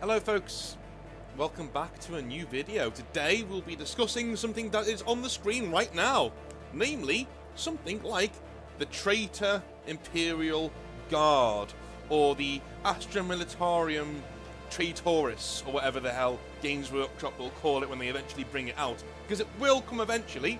Hello folks, welcome back to a new video. Today we'll be discussing something that is on the screen right now, namely something like the Traitor Imperial Guard, or the Astra Militarum Traitoris, or whatever the hell Games Workshop will call it when they eventually bring it out, because it will come eventually.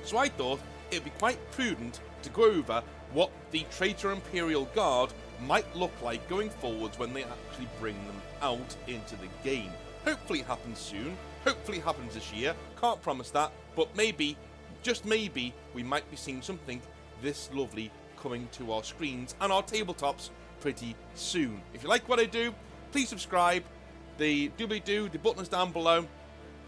So I thought it'd be quite prudent to go over what the Traitor Imperial Guard might look like going forwards when they actually bring them out into the game. Hopefully it happens soon, hopefully it happens this year, can't promise that, but maybe, just maybe, we might be seeing something this lovely coming to our screens and our tabletops pretty soon. If you like what I do, please subscribe, the button is down below.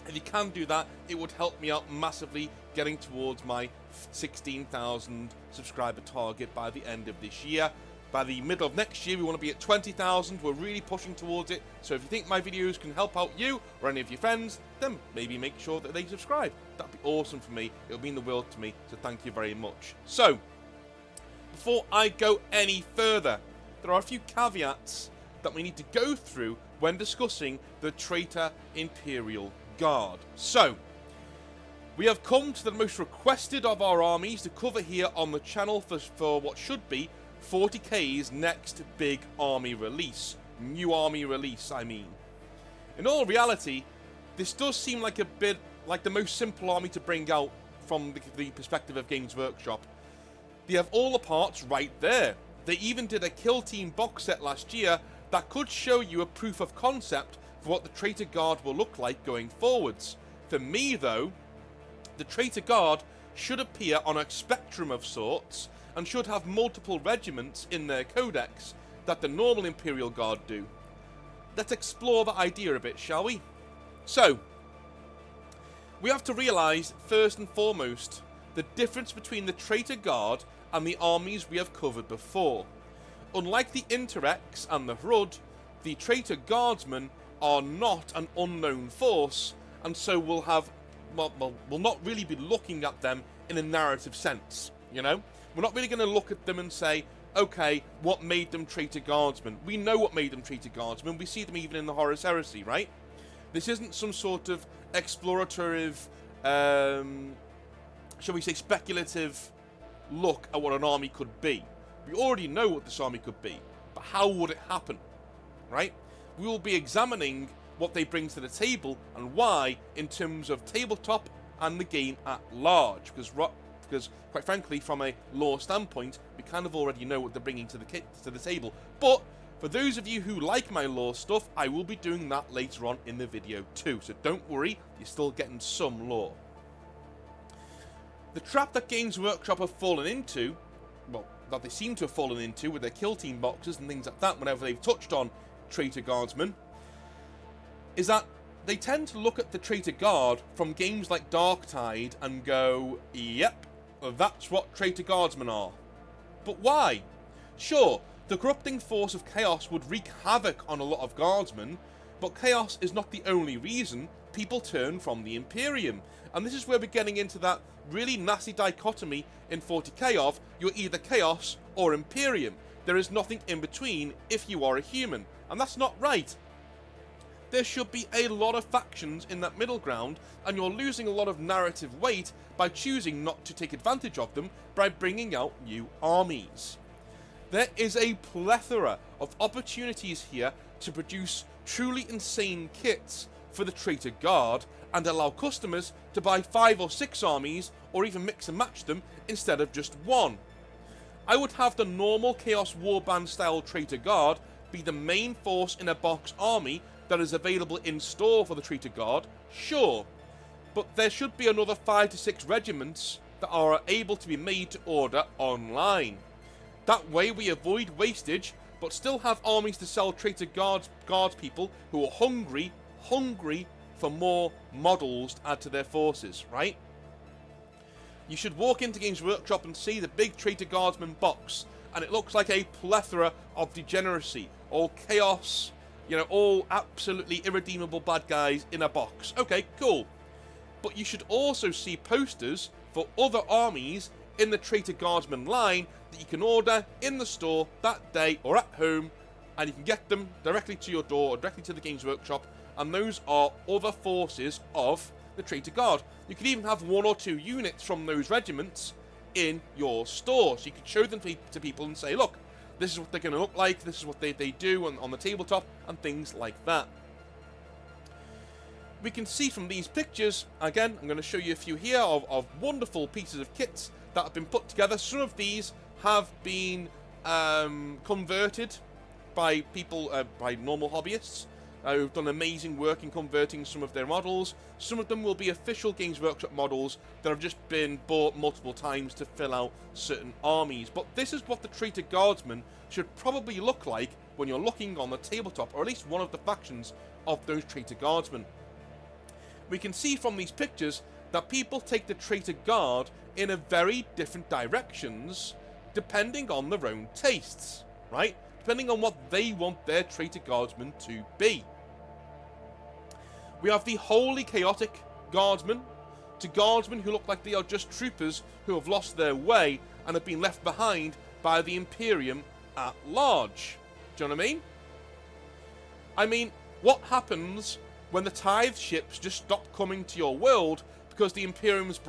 If you can do that, it would help me out massively getting towards my 16,000 subscriber target by the end of this year. By the middle of next year, we want to be at 20,000. We're really pushing towards it. So if you think my videos can help out you or any of your friends, then maybe make sure that they subscribe. That'd be awesome for me. It'll mean the world to me. So thank you very much. So, before I go any further, there are a few caveats that we need to go through when discussing the Traitor Imperial Guard. So, we have come to the most requested of our armies to cover here on the channel for what should be 40K's next big army release. New army release, I mean. In all reality, this does seem like a bit like the most simple army to bring out from the perspective of Games Workshop. They have all the parts right there. They even did a Kill Team box set last year that could show you a proof of concept for what the Traitor Guard will look like going forwards. For me though, the Traitor Guard should appear on a spectrum of sorts and should have multiple regiments in their codex that the normal Imperial Guard do. Let's explore that idea a bit, shall we? So, we have to realise, first and foremost, the difference between the Traitor Guard and the armies we have covered before. Unlike the Interrex and the Hrud, the Traitor Guardsmen are not an unknown force, and so we'll not really be looking at them in a narrative sense, you know? We're not really going to look at them and say, okay, what made them Traitor Guardsmen? We know what made them Traitor Guardsmen. We see them even in the Horus Heresy, right? This isn't some sort of explorative, shall we say, speculative look at what an army could be. We already know what this army could be, but how would it happen, right? We will be examining what they bring to the table and why in terms of tabletop and the game at large, because quite frankly, from a lore standpoint, we kind of already know what they're bringing to the table. But for those of you who like my lore stuff, I will be doing that later on in the video too, so don't worry, you're still getting some lore. The trap that Games Workshop have fallen into, well, that they seem to have fallen into with their Kill Team boxes and things like that whenever they've touched on Traitor Guardsmen, is that they tend to look at the Traitor Guard from games like Darktide and go, yep, that's what Traitor Guardsmen are. But why? Sure, the corrupting force of chaos would wreak havoc on a lot of guardsmen, but chaos is not the only reason people turn from the Imperium. And this is where we're getting into that really nasty dichotomy in 40k of you're either chaos or Imperium. There is nothing in between if you are a human, and that's not right. There should be a lot of factions in that middle ground, and you're losing a lot of narrative weight by choosing not to take advantage of them by bringing out new armies. There is a plethora of opportunities here to produce truly insane kits for the Traitor Guard and allow customers to buy 5 or 6 armies or even mix and match them instead of just one. I would have the normal Chaos Warband style Traitor Guard be the main force in a box army that is available in store for the Traitor Guard, sure, but there should be another 5 to 6 regiments that are able to be made to order online. That way we avoid wastage, but still have armies to sell Traitor Guards people who are hungry for more models to add to their forces, right? You should walk into Games Workshop and see the big Traitor Guardsman box, and it looks like a plethora of degeneracy, all chaos, you know, all absolutely irredeemable bad guys in a box. Okay, cool. But you should also see posters for other armies in the Traitor Guardsman line that you can order in the store that day or at home, and you can get them directly to your door or directly to the Games Workshop, and those are other forces of the Traitor Guard. You can even have 1 or 2 units from those regiments in your store, so you can show them to people and say, look, this is what they're going to look like, this is what they do on the tabletop, and things like that. We can see from these pictures, again, I'm going to show you a few here of wonderful pieces of kits that have been put together. Some of these have been converted by people, by normal hobbyists, who've done amazing work in converting some of their models. Some of them will be official Games Workshop models that have just been bought multiple times to fill out certain armies. But this is what the Traitor Guardsmen should probably look like when you're looking on the tabletop, or at least one of the factions of those Traitor Guardsmen. We can see from these pictures that people take the Traitor Guard in a very different directions depending on their own tastes, right? Depending on what they want their Traitor Guardsmen to be. We have the wholly chaotic Guardsmen, to Guardsmen who look like they are just troopers who have lost their way and have been left behind by the Imperium at large. Do you know what I mean? I mean, what happens when the tithe ships just stop coming to your world because the Imperium's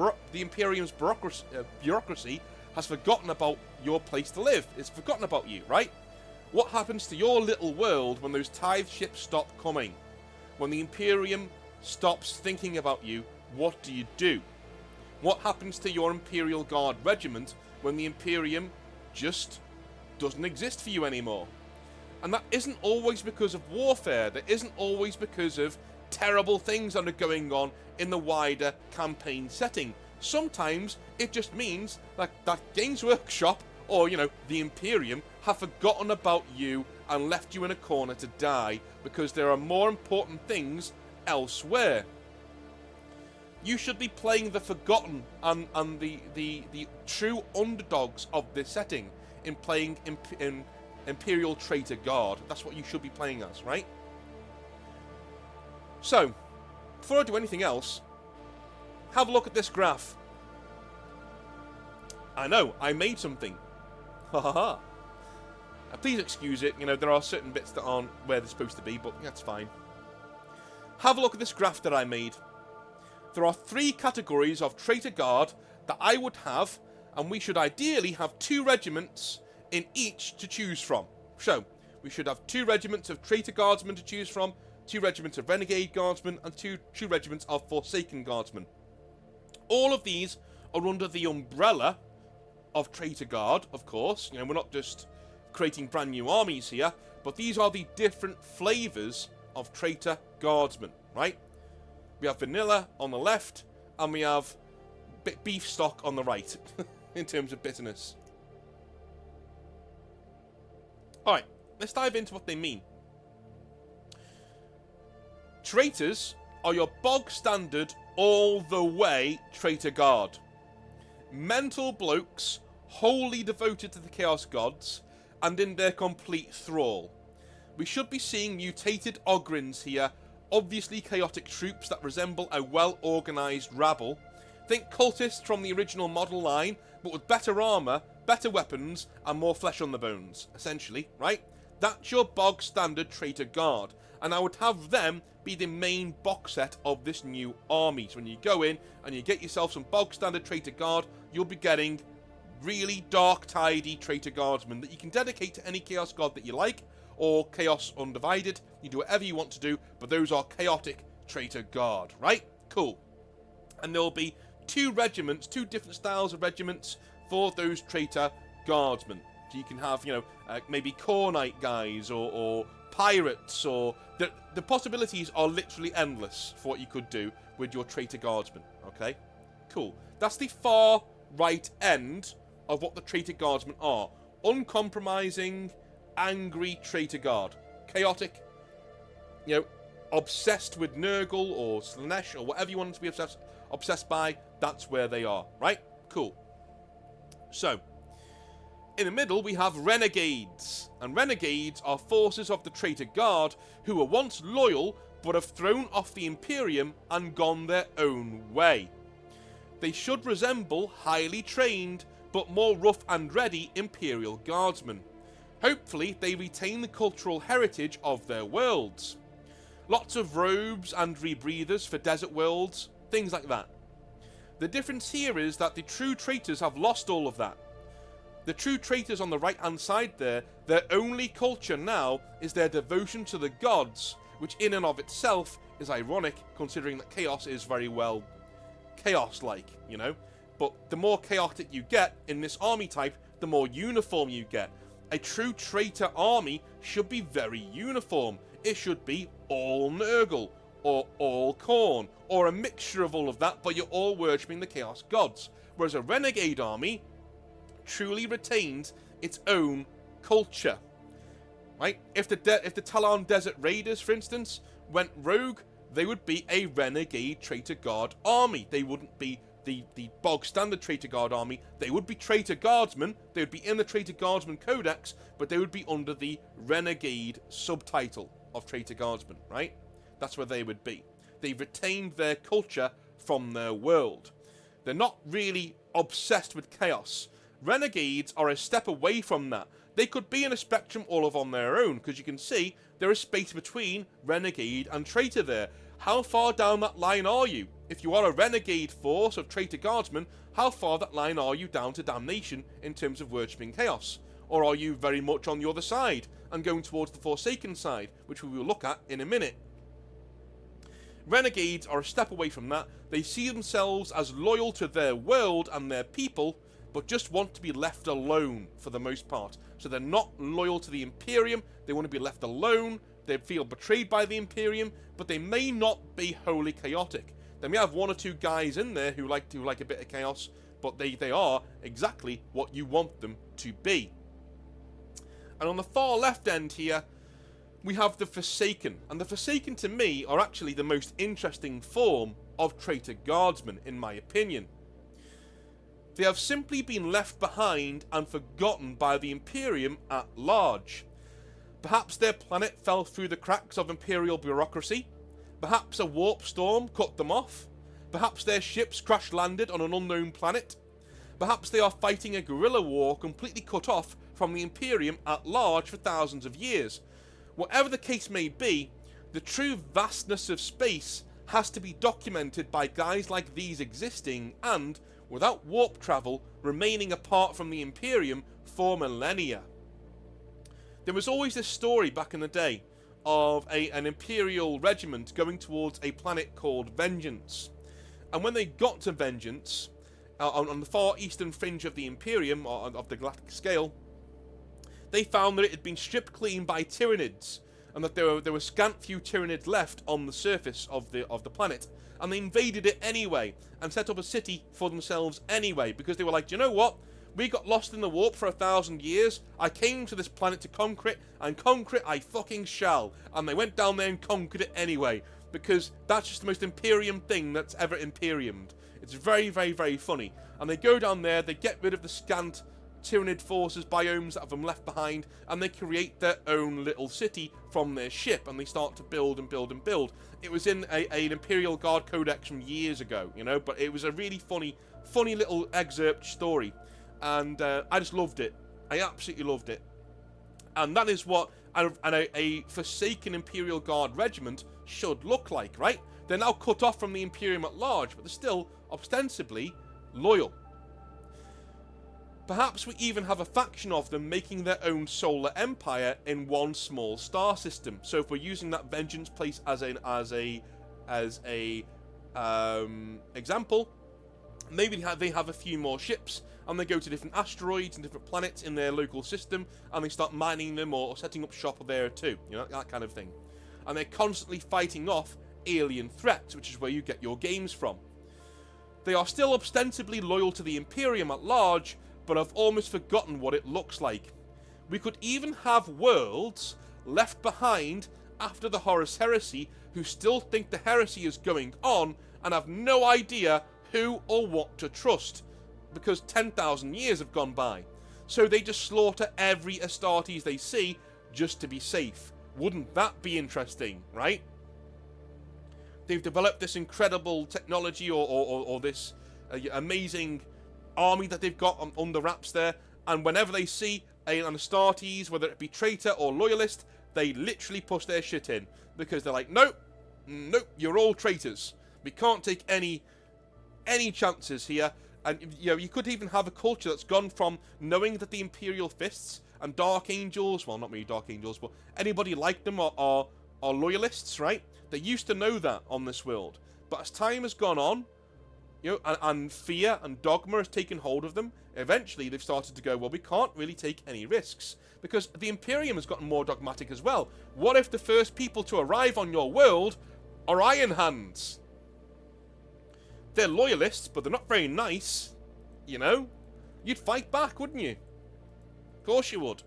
bureaucracy has forgotten about your place to live? It's forgotten about you, right? What happens to your little world when those tithe ships stop coming? When the Imperium stops thinking about you, what do you do? What happens to your Imperial Guard regiment when the Imperium just doesn't exist for you anymore? And that isn't always because of warfare. That isn't always because of terrible things that are going on in the wider campaign setting. Sometimes it just means that Games Workshop, or, you know, the Imperium, have forgotten about you and left you in a corner to die because there are more important things elsewhere. You should be playing the forgotten and the true underdogs of this setting in playing Imperial Traitor Guard. That's what you should be playing as, right? So, before I do anything else, have a look at this graph. I know, I made something. Ha ha ha. Please excuse it, you know, there are certain bits that aren't where they're supposed to be, but that's fine. Have a look at this graph that I made. There are 3 categories of Traitor Guard that I would have, and we should ideally have 2 regiments in each to choose from. So, we should have 2 regiments of Traitor Guardsmen to choose from, 2 regiments of Renegade Guardsmen, and 2 regiments of Forsaken Guardsmen. All of these are under the umbrella of Traitor Guard, of course. You know, we're not just creating brand new armies here, but these are the different flavours of Traitor Guardsmen, right? We have vanilla on the left, and we have beef stock on the right, in terms of bitterness. Alright, let's dive into what they mean. Traitors are your bog standard, all the way Traitor Guard. Mental blokes, wholly devoted to the Chaos Gods, and in their complete thrall. We should be seeing mutated Ogryns here, obviously chaotic troops that resemble a well-organised rabble. Think cultists from the original model line, but with better armour, better weapons, and more flesh on the bones, essentially, right? That's your bog standard Traitor Guard, and I would have them be the main box set of this new army. So when you go in and you get yourself some bog standard Traitor Guard, you'll be getting really dark, tidy Traitor Guardsmen that you can dedicate to any Chaos God that you like, or Chaos Undivided. You do whatever you want to do, but those are chaotic Traitor Guard, right? Cool. And there'll be 2 regiments, 2 different styles of regiments for those Traitor Guardsmen. So you can have, you know, maybe Core Knight guys, or pirates, or... The possibilities are literally endless for what you could do with your Traitor Guardsmen, okay? Cool. That's the far right end of what the Traitor Guardsmen are. Uncompromising, angry Traitor Guard. Chaotic, you know, obsessed with Nurgle or Slanesh or whatever you want them to be obsessed by, that's where they are, right? Cool. So, in the middle we have Renegades, and Renegades are forces of the Traitor Guard who were once loyal but have thrown off the Imperium and gone their own way. They should resemble highly trained but more rough and ready Imperial Guardsmen. Hopefully they retain the cultural heritage of their worlds. Lots of robes and rebreathers for desert worlds, things like that. The difference here is that the true traitors have lost all of that. The true traitors on the right hand side there, their only culture now is their devotion to the gods, which in and of itself is ironic considering that chaos is very well chaos-like, you know. But the more chaotic you get in this army type, the more uniform you get. A true traitor army should be very uniform. It should be all Nurgle, or all Khorne, or a mixture of all of that, but you're all worshipping the Chaos Gods. Whereas a renegade army truly retains its own culture. Right? If the Talon Desert Raiders, for instance, went rogue, they would be a renegade traitor guard army. They wouldn't be the bog standard traitor guard army. They would be traitor guardsmen. They would be in the traitor guardsman codex, but they would be under the renegade subtitle of traitor guardsmen, right? That's where they would be. They've retained their culture from their world. They're not really obsessed with chaos. Renegades are a step away from that. They could be in a spectrum all of on their own, because you can see there is space between renegade and traitor there. How far down that line are you? If you are a renegade force of traitor guardsmen, how far that line are you down to damnation in terms of worshipping chaos? Or are you very much on the other side and going towards the Forsaken side, which we will look at in a minute? Renegades are a step away from that. They see themselves as loyal to their world and their people, but just want to be left alone for the most part. So they're not loyal to the Imperium, they want to be left alone, they feel betrayed by the Imperium, but they may not be wholly chaotic. They may have one or two guys in there who like a bit of chaos, but they are exactly what you want them to be. And on the far left end here, we have the Forsaken. And the Forsaken, to me, are actually the most interesting form of traitor guardsmen, in my opinion. They have simply been left behind and forgotten by the Imperium at large. Perhaps their planet fell through the cracks of Imperial bureaucracy. Perhaps a warp storm cut them off. Perhaps their ships crash-landed on an unknown planet. Perhaps they are fighting a guerrilla war completely cut off from the Imperium at large for thousands of years. Whatever the case may be, the true vastness of space has to be documented by guys like these existing and, without warp travel, remaining apart from the Imperium for millennia. There was always this story back in the day of an Imperial regiment going towards a planet called Vengeance. And when they got to Vengeance, on the far eastern fringe of the Imperium, or of the galactic scale, they found that it had been stripped clean by Tyranids, and that there were scant few Tyranids left on the surface of the planet, and they invaded it anyway, and set up a city for themselves anyway, because they were like, do you know what? We got lost in the warp for 1,000 years. I came to this planet to conquer it, and conquer it I fucking shall. And they went down there and conquered it anyway, because that's just the most Imperium thing that's ever Imperiumed. It's very, very, very funny. And they go down there, they get rid of the scant Tyranid forces, biomes that have them left behind, and they create their own little city from their ship, and they start to build and build and build. It was in an Imperial Guard Codex from years ago, you know, but it was a really funny little excerpt story. And I just loved it. I absolutely loved it. And that is what a Forsaken Imperial Guard regiment should look like, right? They're now cut off from the Imperium at large, but they're still ostensibly loyal. Perhaps we even have a faction of them making their own solar empire in one small star system. So if we're using that Vengeance place as a example, maybe they have a few more ships, and they go to different asteroids and different planets in their local system, and they start mining them or setting up shop there too, you know, that kind of thing. And they're constantly fighting off alien threats, which is where you get your games from. They are still ostensibly loyal to the Imperium at large, but have almost forgotten what it looks like. We could even have worlds left behind after the Horus Heresy who still think the heresy is going on and have no idea who or what to trust, because 10,000 years have gone by. So they just slaughter every Astartes they see just to be safe. Wouldn't that be interesting, right? They've developed this incredible technology or this amazing army that they've got under wraps there, and whenever they see an Astartes, whether it be traitor or loyalist, they literally push their shit in, because they're like, nope, you're all traitors. We can't take any chances here. And you could even have a culture that's gone from knowing that the Imperial Fists and Dark Angels, well, not really Dark Angels, but anybody like them are loyalists, right? They used to know that on this world, but as time has gone on, and fear and dogma has taken hold of them, eventually they've started to go, well, we can't really take any risks, because the Imperium has gotten more dogmatic as well. What if the first people to arrive on your world are Iron Hands? They're loyalists, but they're not very nice, You'd fight back, wouldn't you? Of course you would.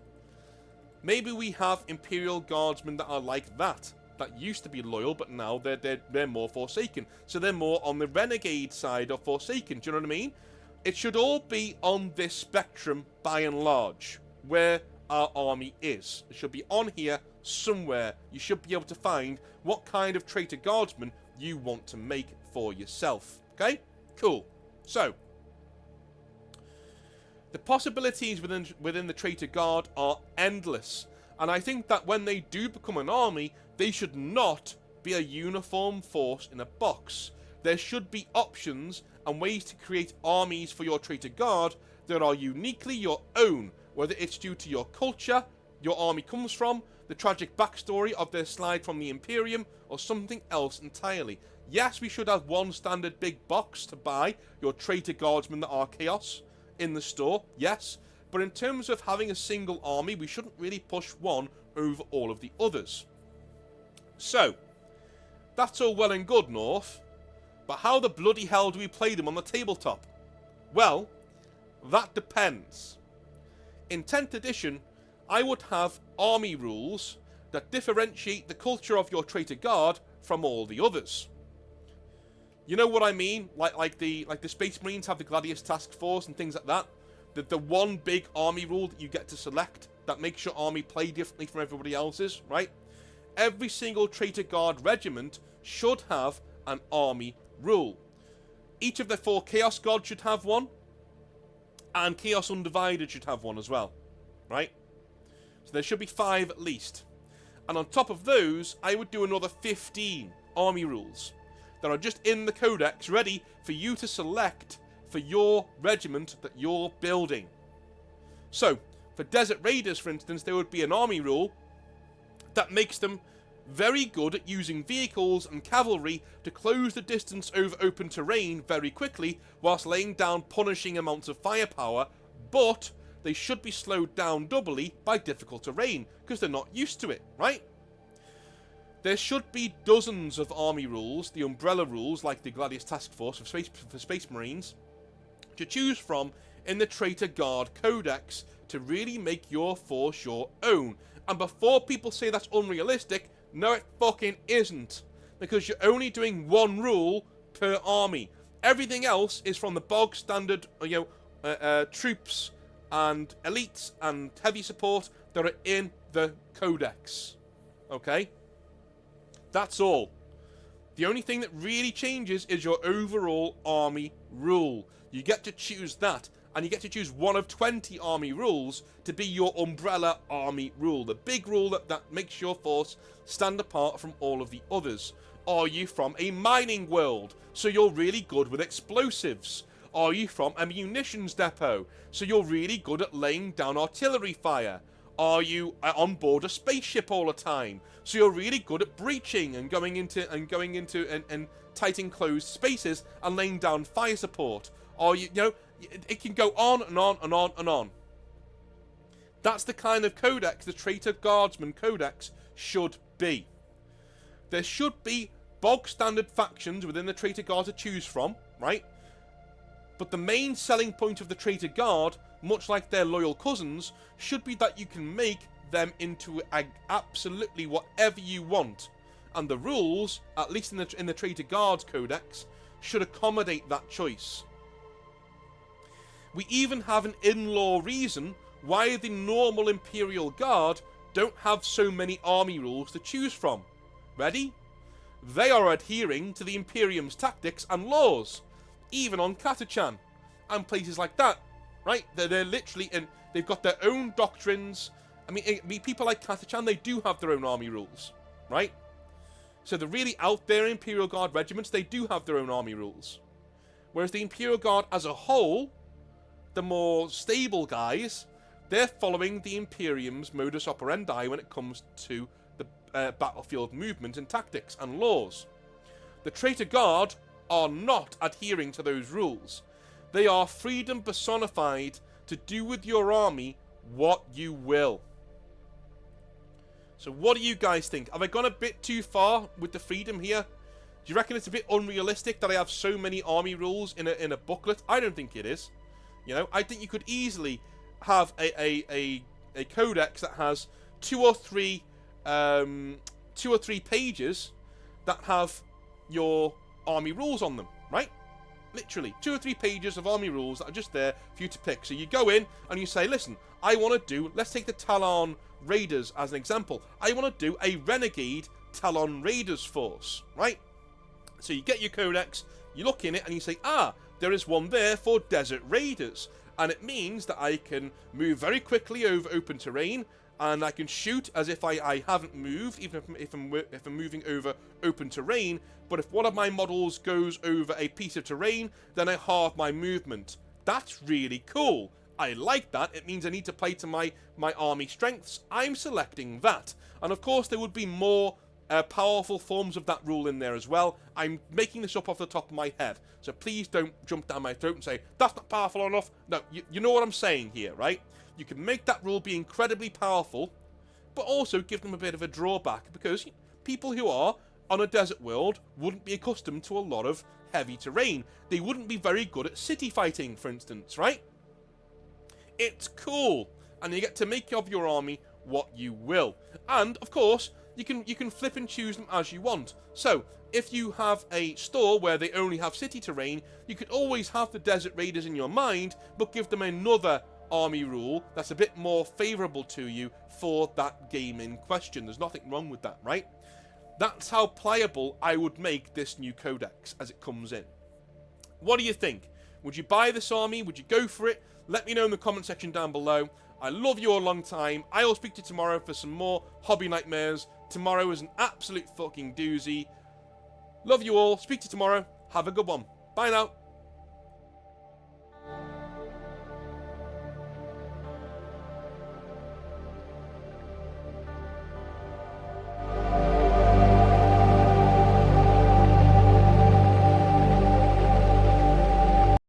Maybe we have Imperial Guardsmen that are like that used to be loyal, but now they're more Forsaken. So they're more on the renegade side of Forsaken, do you know what I mean? It should all be on this spectrum, by and large, where our army is. It should be on here somewhere. You should be able to find what kind of traitor guardsman you want to make for yourself. Okay? Cool. So, the possibilities within the traitor guard are endless. And I think that when they do become an army, they should not be a uniform force in a box. There should be options and ways to create armies for your traitor guard that are uniquely your own, whether it's due to your culture, your army comes from, the tragic backstory of their slide from the Imperium, or something else entirely. Yes, we should have one standard big box to buy your traitor guardsmen that are chaos in the store, yes, but in terms of having a single army, we shouldn't really push one over all of the others. So, that's all well and good, North, but how the bloody hell do we play them on the tabletop? Well, that depends. In 10th edition, I would have army rules that differentiate the culture of your traitor guard from all the others. You know what I mean? Like the Space Marines have the Gladius Task Force and things like that. The one big army rule that you get to select that makes your army play differently from everybody else's, right? Every single traitor guard regiment should have an army rule. Each of the 4 Chaos Gods should have one, and Chaos Undivided should have one as well, right? So there should be 5 at least. And on top of those, I would do another 15 army rules that are just in the codex, ready for you to select for your regiment that you're building. So, for Desert Raiders, for instance, there would be an army rule that makes them very good at using vehicles and cavalry to close the distance over open terrain very quickly, whilst laying down punishing amounts of firepower, but they should be slowed down doubly by difficult terrain, because they're not used to it, right? There should be dozens of army rules, the umbrella rules, like the Gladius Task Force for Space Marines, to choose from in the Traitor Guard Codex to really make your force your own. And before people say that's unrealistic, no, it fucking isn't. Because you're only doing one rule per army. Everything else is from the bog standard, troops and elites and heavy support that are in the Codex. Okay? That's all. The only thing that really changes is your overall army rule. You get to choose that, and you get to choose one of 20 army rules to be your umbrella army rule. The big rule that makes your force stand apart from all of the others. Are you from a mining world, so you're really good with explosives? Are you from a munitions depot, so you're really good at laying down artillery fire? Are you on board a spaceship all the time, so you're really good at breaching and going into tight enclosed spaces and laying down fire support? Are you, it can go on and on and on and on. That's the kind of codex the Traitor Guardsman Codex should be. There should be bog standard factions within the Traitor Guard to choose from, right? But the main selling point of the Traitor Guard, much like their loyal cousins, should be that you can make them into absolutely whatever you want. And the rules, at least in the Traitor Guard's Codex, should accommodate that choice. We even have an in-law reason why the normal Imperial Guard don't have so many army rules to choose from. Ready? They are adhering to the Imperium's tactics and laws, even on Catachan. and places like that, right? They're literally, and they've got their own doctrines. I mean, people like Katachan, they do have their own army rules, right? So the really out there Imperial Guard regiments, they do have their own army rules. Whereas the Imperial Guard as a whole, the more stable guys, they're following the Imperium's modus operandi when it comes to the battlefield movement and tactics and laws. The Traitor Guard are not adhering to those rules. They are freedom personified to do with your army what you will. So what do you guys think? Have I gone a bit too far with the freedom here? Do you reckon it's a bit unrealistic that I have so many army rules in a booklet? I don't think it is. You know, I think you could easily have a codex that has two or three pages that have your army rules on them, right? Literally, 2 or 3 pages of army rules that are just there for you to pick. So you go in and you say, listen, I want to do, let's take the Talon Raiders as an example. I want to do a Renegade Talon Raiders force, right? So you get your codex, you look in it and you say, there is one there for Desert Raiders. And it means that I can move very quickly over open terrain, and I can shoot as if I haven't moved, even if I'm moving over open terrain. But if one of my models goes over a piece of terrain, then I halve my movement. That's really cool. I like that. It means I need to play to my army strengths. I'm selecting that. And of course, there would be more powerful forms of that rule in there as well. I'm making this up off the top of my head, so please don't jump down my throat and say, that's not powerful enough. No, you know what I'm saying here, right? You can make that rule be incredibly powerful, but also give them a bit of a drawback, because people who are on a desert world wouldn't be accustomed to a lot of heavy terrain. They wouldn't be very good at city fighting, for instance, right? It's cool, and you get to make of your army what you will. And, of course, you can flip and choose them as you want. So, if you have a store where they only have city terrain, you could always have the Desert Raiders in your mind, but give them another army rule that's a bit more favourable to you for that game in question. There's nothing wrong with that, right? That's how playable I would make this new codex as it comes in. What do you think? Would you buy this army? Would you go for it? Let me know in the comment section down below. I love you all a long time. I'll speak to you tomorrow for some more hobby nightmares. Tomorrow is an absolute fucking doozy. Love you all. Speak to you tomorrow. Have a good one. Bye now.